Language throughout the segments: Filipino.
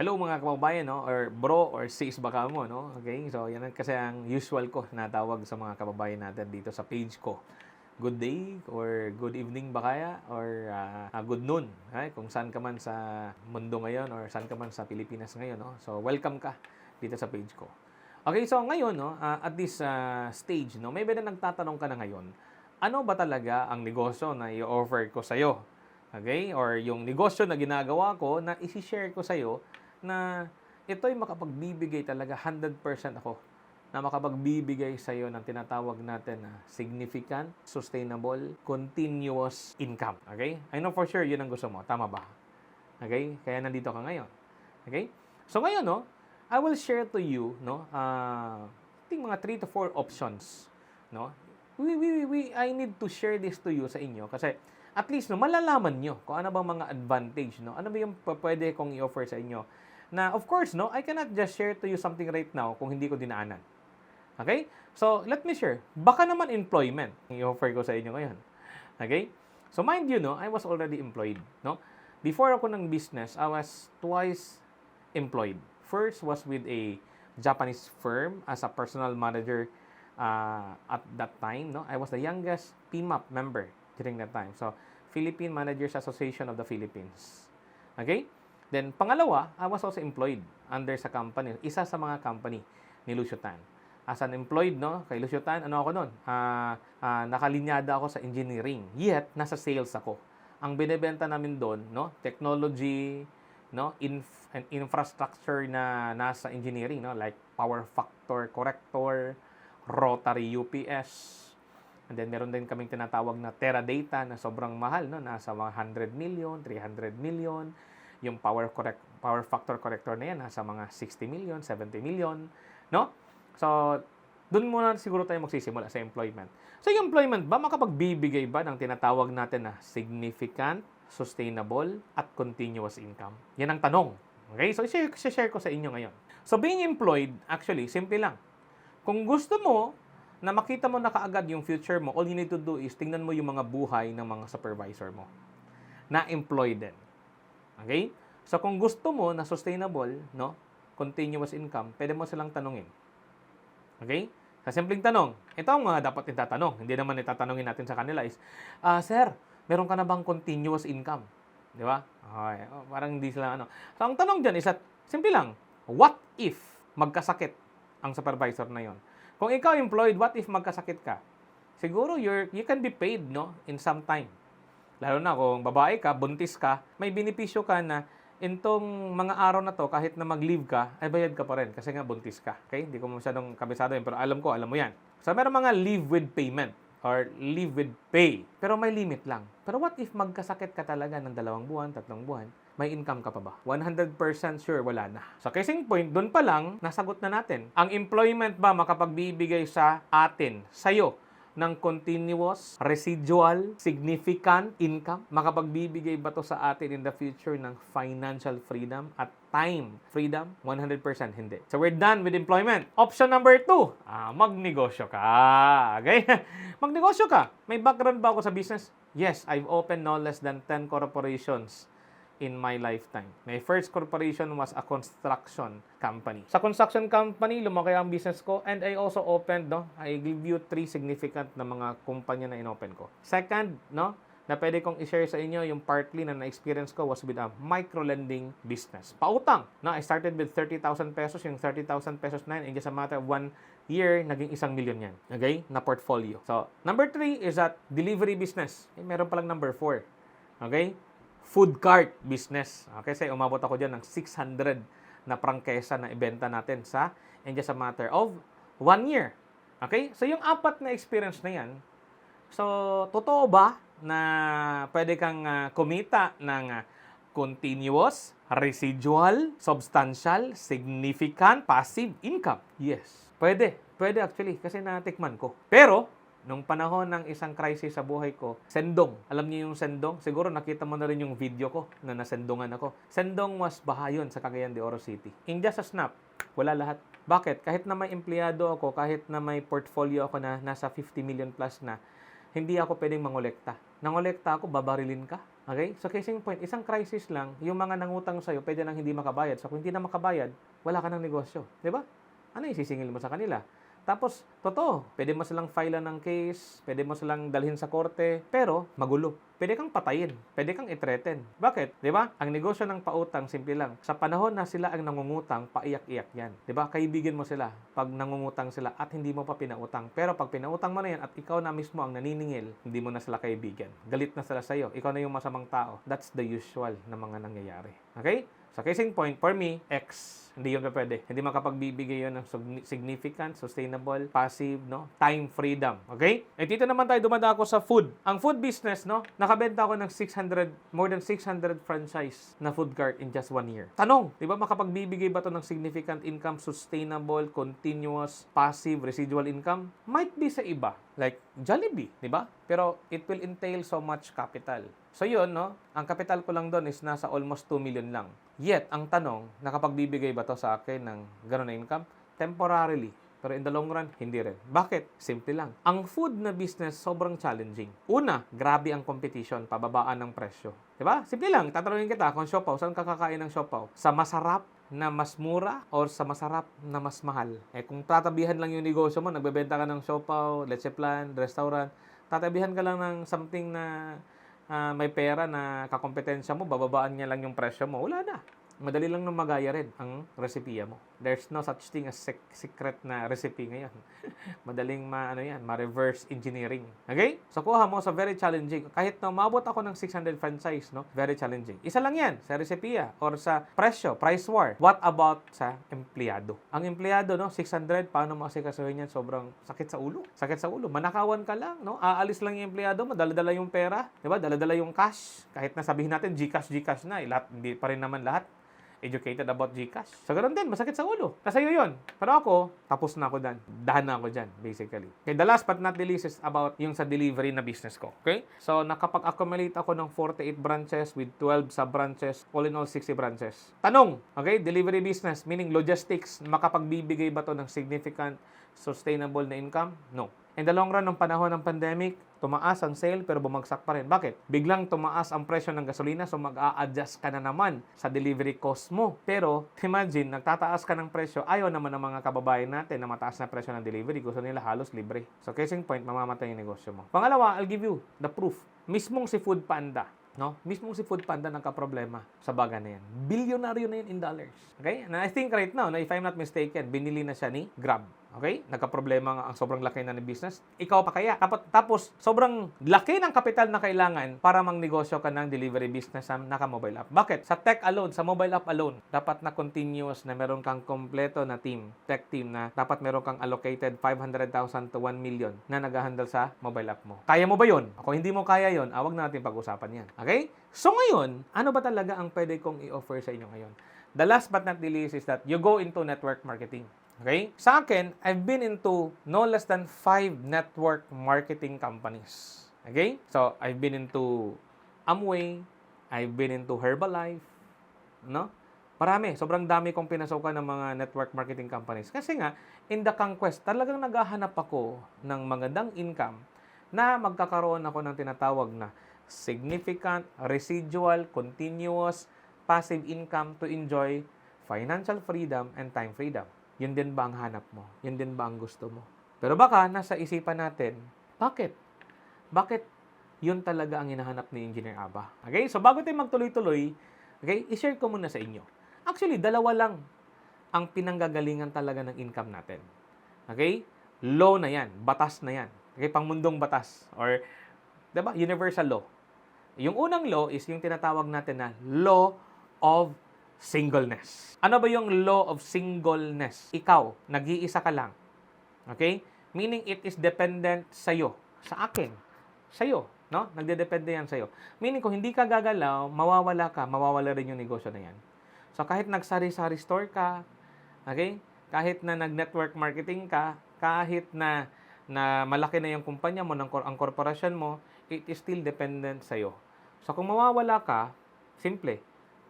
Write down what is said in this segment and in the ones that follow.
Hello mga kababayan, no? Or bro or sis baka mo, no? Okay? So, yan kasi ang usual ko na tawag sa mga kababayan natin dito sa page ko. Good day or good evening ba kaya or good noon, okay? Kung saan ka man sa mundo ngayon or saan ka man sa Pilipinas ngayon, no? So, welcome ka dito sa page ko. Okay, so ngayon, no, at this stage, no, may nagtatanong ka na ngayon, ano ba talaga ang negosyo na i-offer ko sa'yo? Okay? Or yung negosyo na ginagawa ko na isi-share ko sa'yo na ito'y makapagbibigay talaga 100% ako na makapagbibigay sa iyo ng tinatawag natin na significant, sustainable, continuous income. Okay? I know for sure yun ang gusto mo. Tama ba? Okay? Kaya nandito ka ngayon. Okay? So ngayon, no, I will share to you, no, I think mga 3 to 4 options, no. I need to share this to you sa inyo kasi at least no malalaman nyo kung ano bang mga advantage, no. Ano ba yung pwede kong i-offer sa inyo? Na of course, no, I cannot just share to you something right now kung hindi ko dinaanan. Okay? So, let me share. Baka naman employment ang i-offer ko sa inyo ngayon. Okay? So, mind you, no, I was already employed, no? Before ako ng business, I was twice employed. First was with a Japanese firm as a personal manager at that time, no? I was the youngest PMAP member during that time. So, Philippine Managers Association of the Philippines. Okay? Then, pangalawa, I was also employed under sa company. Isa sa mga company ni Lucio Tan. As an employed, no, kay Lucio Tan, ano ako nun? Nakalinyada ako sa engineering. Yet, nasa sales ako. Ang binebenta namin doon, no, technology, no, infrastructure na nasa engineering, no, like power factor corrector, rotary UPS, and then meron din kaming tinatawag na Teradata na sobrang mahal, no, nasa 100 million, 300 million. Yung power factor corrector na yan, nasa mga 60 million, 70 million, no? So, dun muna siguro tayo magsisimula sa employment. So, yung employment ba, makapagbibigay ba ng tinatawag natin na significant, sustainable, at continuous income? Yan ang tanong. Okay? So, share ko sa inyo ngayon. So, being employed, actually, simple lang. Kung gusto mo na makita mo na kaagad yung future mo, all you need to do is tingnan mo yung mga buhay ng mga supervisor mo na employed din. Okay? So, kung gusto mo na sustainable, no, continuous income, pwede mo silang tanungin. Okay? Sa simpleng tanong, ito ang mga dapat itatanong. Hindi naman itatanungin natin sa kanila is, Sir, meron ka na bang continuous income? Di ba? Okay. Parang hindi sila ano. So, ang tanong dyan is at, simple lang, what if magkasakit ang supervisor na yon? Kung ikaw employed, what if magkasakit ka? Siguro you can be paid, no, in some time. Lalo na kung babae ka, buntis ka, may benepisyo ka na itong mga araw na to, kahit na mag-leave ka, ay bayad ka pa rin kasi nga buntis ka. Okay? Hindi ko masyadong kabisado yun, pero alam mo yan. So, meron mga leave with payment or leave with pay. Pero may limit lang. Pero what if magkasakit ka talaga ng 2 buwan, 3 buwan, may income ka pa ba? 100% sure, wala na. So, casing point, doon pa lang, nasagot na natin. Ang employment ba makapagbibigay sa atin, sa'yo, ng continuous, residual, significant income? Makapagbibigay ba to sa atin in the future ng financial freedom at time freedom? 100% hindi. So we're done with employment. Option number 2, magnegosyo ka. Okay? Magnegosyo ka. May background ba ako sa business? Yes, I've opened no less than 10 corporations in my lifetime. My first corporation was a construction company. Sa construction company, lumaki ang business ko and I also opened, no, I give you 3 significant na mga kumpanya na inopen ko. Second, no, na pwede kong i-share sa inyo yung partly na na-experience ko was with a micro-lending business. Pautang. No, I started with 30,000 pesos. Yung 30,000 pesos na yun, in just a matter of 1 year, naging 1 million yan. Okay? Na portfolio. So, number 3 is that delivery business. Meron palang number 4. Okay? Food cart business. Okay, kasi umabot ako dyan ng 600 na prangkesa na ibenta natin sa in just a matter of 1 year. Okay? So, yung 4 na experience na yan, so, totoo ba na pwede kang kumita ng continuous, residual, substantial, significant, passive income? Yes. Pwede. Pwede actually, kasi natikman ko. Pero, nung panahon ng isang crisis sa buhay ko, sendong. Alam niyo yung sendong? Siguro nakita mo na rin yung video ko na nasendongan ako. Sendong was bahayon sa Cagayan de Oro City. In just a snap, wala lahat. Bakit? Kahit na may empleyado ako, kahit na may portfolio ako na nasa 50 million plus na, hindi ako pwedeng mangolekta. Nangolekta ako, babarilin ka. Okay? So, case in point, isang crisis lang, yung mga nangutang sa'yo, pwede nang hindi makabayad. So, kung hindi na makabayad, wala ka ng negosyo. Di ba? Ano yung sisingil mo sa kanila? Tapos, totoo, pwede mo silang filean ng case, pwede mo silang dalhin sa korte, pero magulo. Pwede kang patayin, pwede kang i-threaten. Bakit? 'Di ba? Ang negosyo ng pautang simple lang. Sa panahon na sila ang nangungutang, paiyak-iyak 'yan. 'Di ba? Kaibigan mo sila pag nangungutang sila at hindi mo pa pinautang. Pero pag pinautang mo na 'yan at ikaw na mismo ang naniningil, hindi mo na sila kaibigan. Galit na sila sa iyo. Ikaw na yung masamang tao. That's the usual na mga nangyayari. Okay? So, case in point, for me, X. Hindi yun pwede. Hindi makapagbibigay yun ng significant, sustainable, passive, no? Time freedom. Okay? Eh, dito naman tayo dumadako sa food. Ang food business, no? Nakabenta ako ng more than 600 franchise na food cart in just 1 year. Tanong, di ba makapagbibigay ba to ng significant income, sustainable, continuous, passive, residual income? Might be sa iba. Like Jollibee, di ba? Pero it will entail so much capital. So yun, no? Ang capital ko lang doon is nasa almost 2 million lang. Yet, ang tanong, nakapagbibigay ba to sa akin ng gano'n na income? Temporarily. Pero in the long run, hindi rin. Bakit? Simple lang. Ang food na business, sobrang challenging. Una, grabe ang competition, pababaan ng presyo. Diba? Simple lang. Tatanungin kita, kung siopaw, saan ka kakain ng siopaw? Sa masarap na mas mura or sa masarap na mas mahal? Eh, kung tatabihan lang yung negosyo mo, nagbebenta ka ng siopaw, leche plan, restaurant, tatabihan ka lang ng something na may pera na kakompetensya mo, bababaan niya lang yung presyo mo, wala na. Madali lang nang magaya rin ang resipiya mo. There's no such thing as secret na recipe ngayon. Madaling ma-reverse engineering. Okay? So, kuha mo sa very challenging. Kahit na umabot ako ng 600 franchise, no? Very challenging. Isa lang yan, sa resipiya or sa presyo, price war. What about sa empleyado? Ang empleyado, no? 600, paano mo asikasuhin yan? Sobrang sakit sa ulo. Sakit sa ulo. Manakawan ka lang, no? Aalis lang yung empleyado mo, dala-dala yung pera, di ba? Dala-dala yung cash. Kahit na sabihin natin, Gcash na, lahat, hindi pa rin naman lahat educated about Gcash. So, ganoon din, masakit sa ulo. Nasa iyo yun. Pero ako, tapos na ako dyan. Dahan na ako dyan, basically. Okay, the last but not the least is about yung sa delivery na business ko. Okay? So, nakapag-accumulate ako ng 48 branches with 12 sub-branches, all in all 60 branches. Tanong, okay, delivery business, meaning logistics, makapagbibigay ba to ng significant, sustainable na income? No. In the long run, ng panahon ng pandemic, tumaas ang sale pero bumagsak pa rin. Bakit? Biglang tumaas ang presyo ng gasolina so mag-a-adjust ka na naman sa delivery cost mo. Pero imagine, nagtataas ka ng presyo, ayaw naman ng mga kababayan natin na mataas na presyo ng delivery. Gusto nila halos libre. So case in point, mamamatay yung negosyo mo. Pangalawa, I'll give you the proof. Mismong si Foodpanda, no? Mismong si Foodpanda nagka-problema sa bagay na yan. Bilyonaryo na yan in dollars. Okay? And I think right now, if I'm not mistaken, binili na siya ni Grab. Okay? Nagka-problema nga ang sobrang laki na ng business. Ikaw pa kaya? Tapos, sobrang laki ng kapital na kailangan para mangnegosyo ka ng delivery business sa naka-mobile app. Bakit? Sa tech alone, sa mobile app alone, dapat na continuous na meron kang kompleto na team, tech team na dapat meron kang allocated 500,000 to 1 million na nag-handle sa mobile app mo. Kaya mo ba yun? Kung hindi mo kaya yun, wag na natin pag-usapan yan. Okay? So ngayon, ano ba talaga ang pwede kong i-offer sa inyo ngayon? The last but not the least is that you go into network marketing. Okay? Sa akin, I've been into no less than 5 network marketing companies. Okay? So, I've been into Amway, I've been into Herbalife, no? Marami, sobrang dami kong pinasukan ng mga network marketing companies. Kasi nga, in the conquest, talagang naghahanap ako ng magandang income na magkakaroon ako ng tinatawag na significant, residual, continuous, passive income to enjoy financial freedom and time freedom. Yun din ba ang hanap mo? Yun din ba ang gusto mo? Pero baka nasa isipan natin, bakit? Bakit yun talaga ang hinahanap ni Engineer Aba? Okay? So bago tayo magtuloy-tuloy, okay, i-share ko muna sa inyo. Actually, dalawa lang ang pinanggagalingan talaga ng income natin. Okay? Law na yan. Batas na yan. Okay? Pangmundong batas. Or, diba? Universal law. Yung unang law is yung tinatawag natin na law of singleness. Ano ba yung law of singleness? Ikaw, nag-iisa ka lang. Okay? Meaning it is dependent sa'yo. Sa akin. Sa'yo. No? Nagdedepende yan sa'yo. Meaning kung hindi ka gagalaw, mawawala rin yung negosyo na yan. So kahit nagsari-sari store ka, okay? Kahit na nag-network marketing ka, kahit na malaki na yung kumpanya mo, ang korporasyon mo, it is still dependent sa'yo. So kung mawawala ka, simple,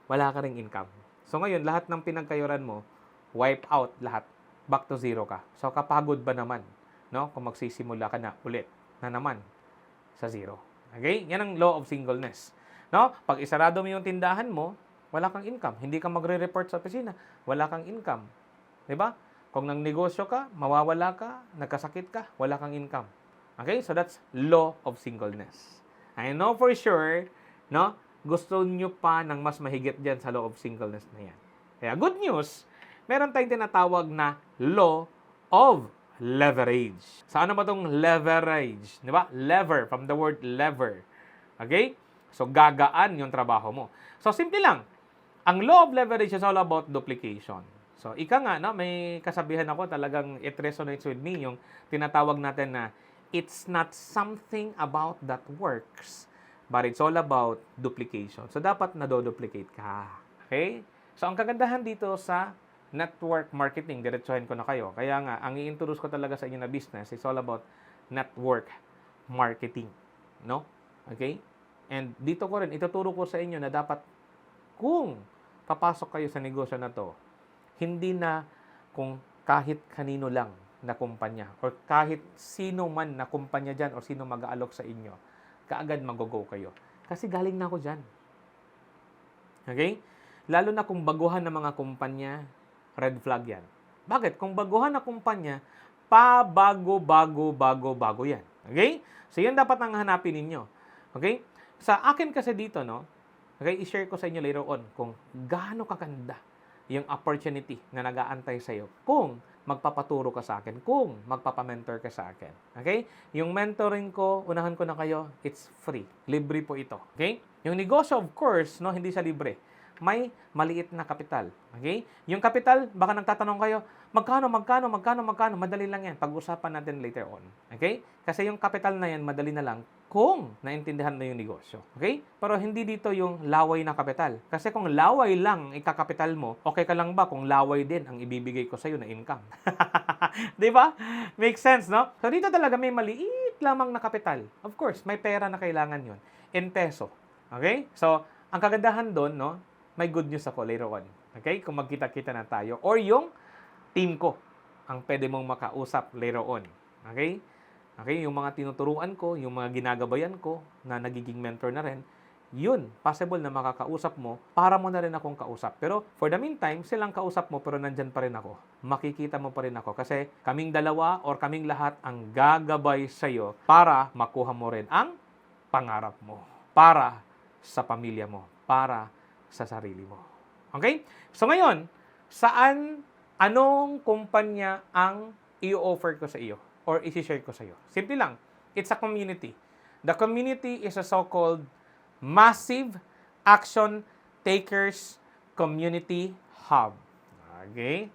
wala ka ring income. So ngayon, lahat ng pinagkayuran mo, wipe out lahat. Back to zero ka. So kapagod ba naman, no? Kung magsisimula ka na ulit na naman sa zero. Okay? Yan ang law of singleness. No? Pag isarado mo yung tindahan mo, wala kang income. Hindi ka magre-report sa opisina, wala kang income. 'Di ba? Kung nang negosyo ka, mawawala ka, nagkasakit ka, wala kang income. Okay? So that's law of singleness. I know for sure, no? Gusto nyo pa ng mas mahigit dyan sa law of singleness na yan. Kaya good news, meron tayong tinatawag na law of leverage. So ano ba itong leverage? Di ba? Lever, from the word lever. Okay? So gagaan yung trabaho mo. So simple lang. Ang law of leverage is all about duplication. So ika nga, no, may kasabihan ako talagang it resonates with me, yung tinatawag natin na it's not something about that works, but it's all about duplication. So dapat nadoduplicate ka. Okay? So ang kagandahan dito sa network marketing, diretsuhin ko na kayo. Kaya nga, ang i-introduce ko talaga sa inyo na business is all about network marketing. No? Okay? And dito ko rin, ituturo ko sa inyo na dapat kung papasok kayo sa negosyo na to, hindi na kung kahit kanino lang na kumpanya or kahit sino man na kumpanya dyan or sino mag-aalok sa inyo, kaagad mag-go kayo. Kasi galing na ako dyan. Okay? Lalo na kung baguhan ng mga kumpanya, red flag yan. Bakit? Kung baguhan na kumpanya, bago yan. Okay? So, yan dapat ang hanapin ninyo. Okay? Sa akin kasi dito, no? Okay, i-share ko sa inyo later on kung gaano kakanda yung opportunity na nag-aantay sa'yo kung magpapaturo ka sa akin, kung magpapamentor ka sa akin. Okay? Yung mentoring ko, unahan ko na kayo, it's free. Libre po ito. Okay? Yung negosyo, of course, no, hindi siya libre. May maliit na kapital. Okay? Yung kapital, baka nagtatanong kayo, magkano? Madali lang yan. Pag-usapan natin later on. Okay? Kasi yung kapital na yan, madali na lang kung naintindihan na yung negosyo. Okay? Pero hindi dito yung laway na kapital. Kasi kung laway lang ikakapital mo, okay ka lang ba kung laway din ang ibibigay ko sa'yo na income? Di ba? Makes sense, no? So dito talaga may maliit lamang na kapital. Of course, may pera na kailangan yun. In peso. Okay? So, ang kagandahan doon, no? May good news ako later on. Okay? Kung magkita-kita na tayo. Or yung team ko ang pwede mong makausap later on. Okay? Okay? Yung mga tinuturuan ko, yung mga ginagabayan ko na nagiging mentor na rin, yun, possible na makakausap mo para mo na rin akong kausap. Pero for the meantime, silang kausap mo pero nandyan pa rin ako. Makikita mo pa rin ako kasi kaming dalawa or kaming lahat ang gagabay sa'yo para makuha mo rin ang pangarap mo. Para sa pamilya mo. Para sa sarili mo. Okay? So ngayon, anong kumpanya ang i-offer ko sa iyo or i-share ko sa iyo? Simple lang. It's a community. The community is a so-called Massive Action Takers Community Hub. Okay?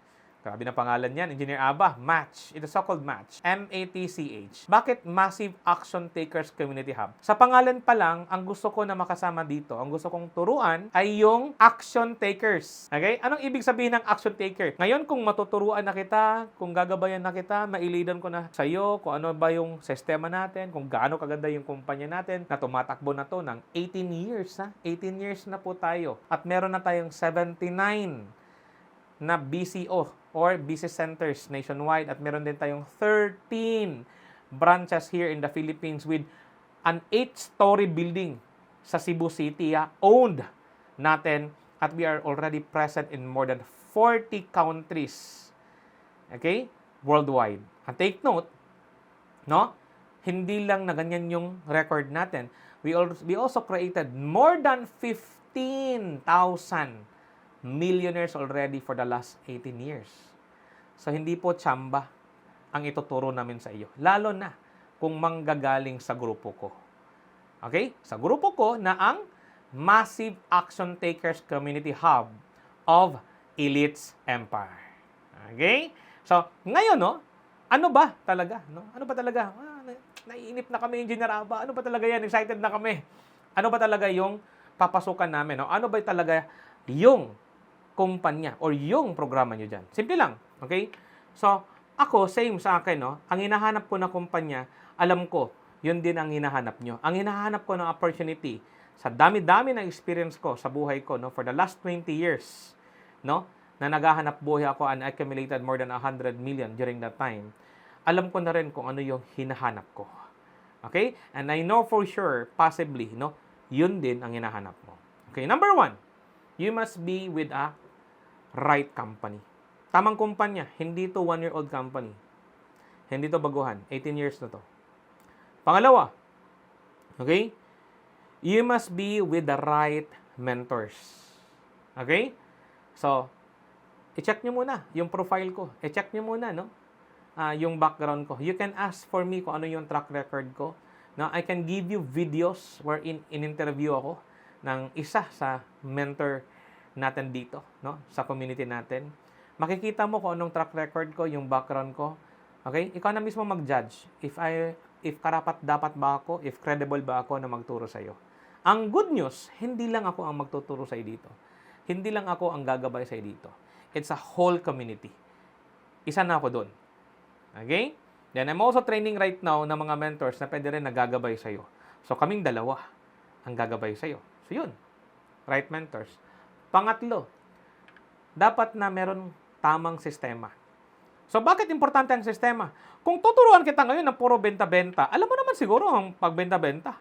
Grabe na pangalan yan. Engineer Aba, MATCH. Ito so-called MATCH. M-A-T-C-H. Bakit Massive Action Takers Community Hub? Sa pangalan pa lang, ang gusto ko na makasama dito, ang gusto kong turuan ay yung action takers. Okay? Anong ibig sabihin ng action taker? Ngayon, kung matuturuan na kita, kung gagabayan na kita, mailidan ko na sa iyo kung ano ba yung sistema natin, kung gaano kaganda yung kumpanya natin na tumatakbo na to ng 18 years. 18 years na po tayo. At meron na tayong 79 na BCO or business centers nationwide at meron din tayong 13 branches here in the Philippines with an 8-story building sa Cebu City, owned natin at we are already present in more than 40 countries. Okay? Worldwide. And take note, no? Hindi lang na ganyan yung record natin. We also created more than 15,000 millionaires already for the last 18 years. So, hindi po tsamba ang ituturo namin sa iyo. Lalo na kung manggagaling sa grupo ko. Okay? Sa grupo ko na ang Massive Action Takers Community Hub of Elites Empire. Okay? So, ngayon, no? Ano ba talaga? No? Ano ba talaga? Naiinip na kami, Engineer Aba. Ano ba talaga yan? Excited na kami. Ano ba talaga yung papasukan namin? No? Ano ba talaga yung kumpanya or yung programa nyo dyan? Simple lang. Okay? So, ako, same sa akin, no? Ang hinahanap ko na kumpanya, alam ko, yun din ang hinahanap nyo. Ang hinahanap ko na opportunity, sa dami-dami ng experience ko sa buhay ko, no? For the last 20 years, no? Na naghahanap buhay ako and accumulated more than 100 million during that time, alam ko na rin kung ano yung hinahanap ko. Okay? And I know for sure, possibly, no? Yun din ang hinahanap mo. Okay, number 1, you must be with a right company. Tamang kumpanya, hindi to 1-year-old company. Hindi to baguhan, 18 years na to. Pangalawa, okay, you must be with the right mentors. Okay? So, i-check nyo muna yung profile ko. I-check nyo muna, no? Yung background ko. You can ask for me kung ano yung track record ko. Now, I can give you videos wherein in-interview ako ng isa sa mentor natin dito, no? Sa community natin. Makikita mo kung anong track record ko, yung background ko. Okay? Ikaw na mismo mag-judge if karapat-dapat ba ako, if credible ba ako na magturo sa iyo. Ang good news, hindi lang ako ang magtuturo sa iyo dito. Hindi lang ako ang gagabay sa iyo dito. It's a whole community. Isa na ako doon. Okay? Then I'm also training right now ng mga mentors na pwede rin nagagabay sa iyo. So kaming dalawa ang gagabay sa iyo. So yun. Right mentors. Pangatlo, dapat na meron tamang sistema. So bakit importante ang sistema? Kung tuturuan kita ngayon ng puro benta-benta, alam mo naman siguro ang pagbenta-benta.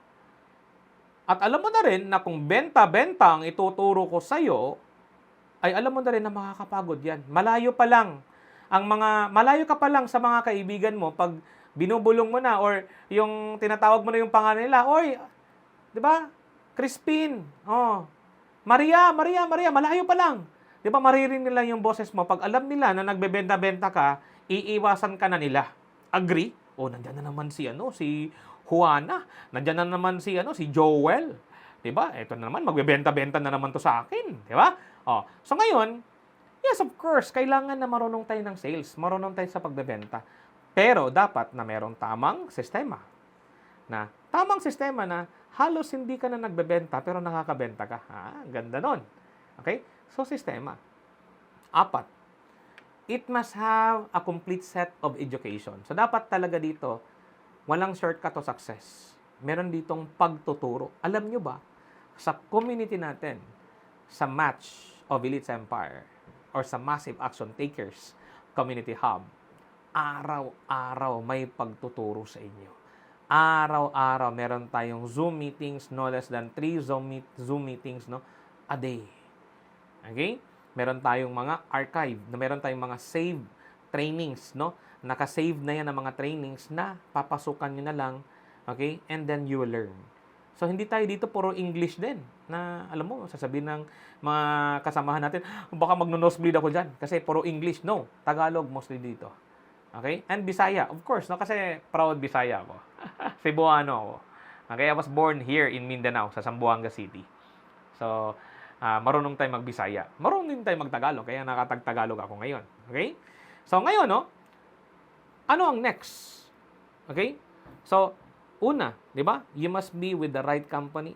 At alam mo na rin na kung benta-benta ang ituturo ko sa iyo, ay alam mo na rin na makakapagod yan. Malayo ka pa lang sa mga kaibigan mo pag binubulong mo na or yung tinatawag mo na yung pangalan nila, oy, 'di ba? Crispin. Oh. Maria, malayo pa lang. 'Di ba maririnig nila yung boses mo pag alam nila na nagbebenta-benta ka, iiwasan ka na nila. Agree? Oh, nandiyan na naman si Juana, nandiyan na naman si Joel. 'Di ba? Ito na naman magbebenta-benta na naman to sa akin, 'di ba? Oh, so ngayon, yes, of course, kailangan na marunong tayo ng sales, marunong tayo sa pagbebenta. Pero dapat na merong tamang sistema. Tamang sistema na halos hindi ka na nagbebenta pero nakakabenta ka. Ganda nun. Okay? So, sistema. 4, it must have a complete set of education. So, dapat talaga dito, walang shortcut to success. Meron ditong pagtuturo. Alam nyo ba, sa community natin, sa Match of Elites Empire, or sa Massive Action Takers Community Hub, araw-araw may pagtuturo sa inyo. Araw-araw meron tayong Zoom meetings, no less than 3 Zoom meetings, no, a day. Okay? Meron tayong mga archive, meron tayong mga save trainings, no? Naka-save na yan ang mga trainings na papasukan nyo na lang, okay? And then you will learn. So, hindi tayo dito puro English din. Na, alam mo, sasabihin ng mga kasamahan natin, baka magno-nosebleed ako dyan kasi puro English. No, Tagalog mostly dito. Okay? And Bisaya, of course, no? Kasi proud Bisaya ako. Cebuano ako. Okay? I was born here in Mindanao, sa Zamboanga City. So, marunong tayo mag-Bisaya. Marunong din tayo mag-Tagalog, kaya nakatag-Tagalog ako ngayon. Okay? So, ngayon, no? Ano ang next? Okay? So, una, di ba? You must be with the right company.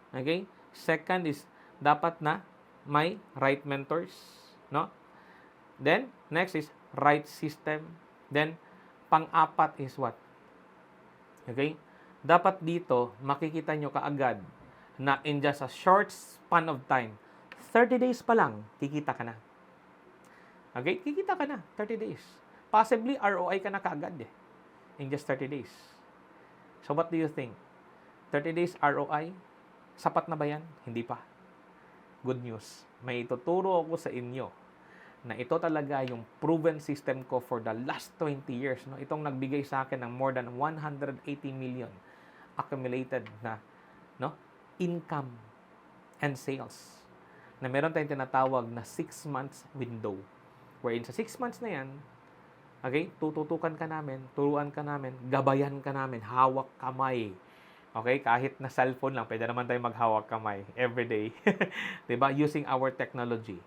Okay? Second is, dapat na may right mentors. No? Then, next is, right system. Then, pang-apat is what? Okay? Dapat dito, makikita nyo kaagad na in just a short span of time, 30 days pa lang, kikita ka na. Okay? Kikita ka na, 30 days. Possibly, ROI ka na kaagad in just 30 days. So, what do you think? 30 days ROI? Sapat na ba yan? Hindi pa. Good news. May ituturo ako sa inyo na ito talaga yung proven system ko for the last 20 years. No? Itong nagbigay sa akin ng more than 180 million accumulated na income and sales. Na meron tayong tinatawag na 6 months window. Wherein sa 6 months na yan, okay, tututukan ka namin, turuan ka namin, gabayan ka namin, hawak kamay. Okay, kahit na cellphone lang, pwede naman tayo maghawak kamay every day. 'Di ba? Using our technology.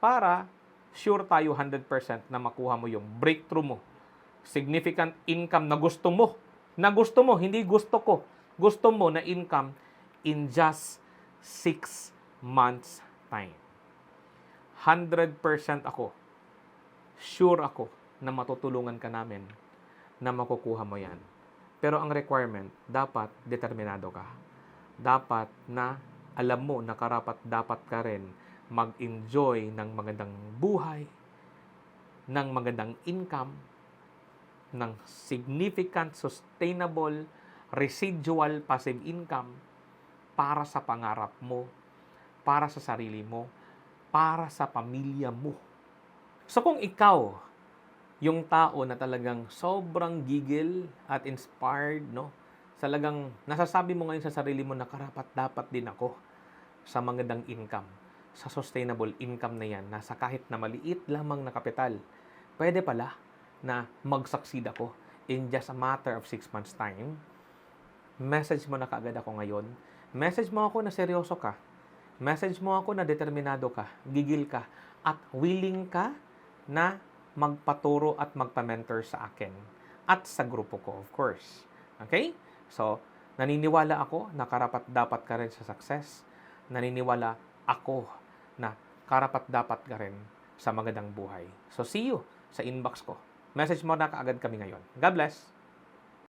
Para sure tayo 100% na makuha mo yung breakthrough mo. Significant income na gusto mo. Hindi gusto ko. Gusto mo na income in just 6 months time. 100% ako. Sure ako na matutulungan ka namin na makukuha mo yan. Pero ang requirement, dapat determinado ka. Dapat na alam mo na dapat ka rin mag-enjoy ng magandang buhay, ng magandang income, ng significant, sustainable, residual passive income para sa pangarap mo, para sa sarili mo, para sa pamilya mo. So kung ikaw, yung tao na talagang sobrang gigil at inspired, no? Talagang nasasabi mo ngayon sa sarili mo na karapat-dapat din ako sa magandang income, sa sustainable income na yan, nasa kahit na maliit lamang na kapital. Pwede pala na mag-succeed ako in just a matter of 6 months time. Message mo na kaagad ako ngayon. Message mo ako na seryoso ka. Message mo ako na determinado ka, gigil ka, at willing ka na magpaturo at magpa-mentor sa akin at sa grupo ko, of course. Okay? So, naniniwala ako na karapat-dapat ka rin sa success. Naniniwala ako na karapat-dapat ka rin sa magandang buhay. So, see you sa inbox ko. Message mo na kaagad kami ngayon. God bless!